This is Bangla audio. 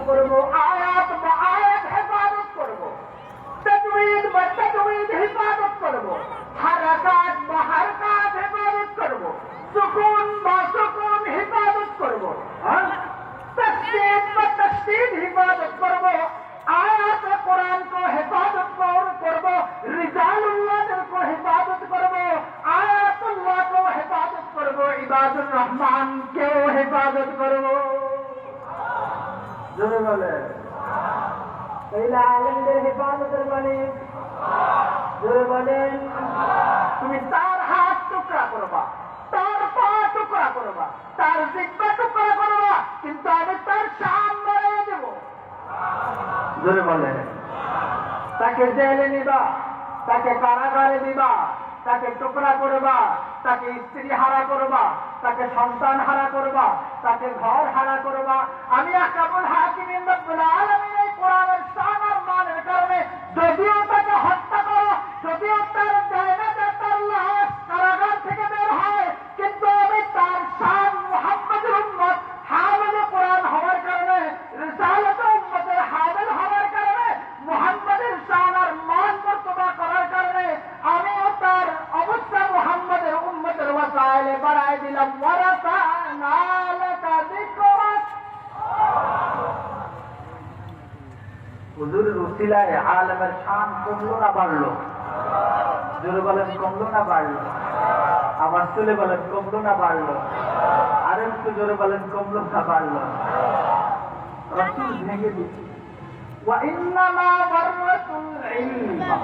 করব, আয়াত বা আয়াত হেফাজত করব, তাজউইদ বা তাজউইদ হেফাজত করব, হারাকাত বা হারকাত হেফাজত করব, সুকুন বা সুকুন হেফাজত করব, तस्दीद व तस्दीद हिफाजत करबो, आयात कुरान को हिफाजत करबो, रिजालुल्लाह को हिफाजत करबो, आयातुल्लाह को हिफाजत करबो, इबादुर रहमान को हिफाजत करबो। जोरे बोले पहला आलमদের হিফাজতের মানে जोरे বলেন তুমি তার হাত টুকরা করবা, তার পা টুকরা করবা, তার জিহ্বা টুকরা করবা, কিন্তু আমি তার শান বাড়িয়ে দেব। জোরে বলে তাকে জেলে নিবা, তাকে কারাগারে দিবা, তাকে টুকরা করবা, তাকে স্ত্রী হারা করবা, তাকে সন্তান হারা করবা, তাকে ঘর হারা করবা। আমি আহকামুল হাকিমিন রব্বুল আলামিন এই কোরআনের শান আর মানের কারণে যদিও তাকে হত্যা করো, যদিও তার জায়গাটা তার লাশ কারাগার থেকে বের হয়, কিন্তু আমি তার শান মুহাম্মদের উম্মত হামিল কোরআন হওয়ার কারণে, রিসালাত উম্মতের হামিল হওয়ার কারণে, মুহাম্মদের শান আর মান মর্তবা করার কারণে আমিও তার অবস্থা মুহাম্মদের উম্মতের ওয়াসাইলে বাড়ায় দিলাম। ওয়ারাফা'না লাকা যিকরাক। হুজুরের উসিলায় আলেমের শান কমলো না বাড়লো? জোরে বলেন কমলো না বাড়লো? আবার চলে বলেন কমলো না বাড়লো? আর একটু জোরে বলেন কমলো না বাড়লো? রাসূল ভেঙে দিচ্ছে ওয়া ইন্নামা বাররাতুল ইলম।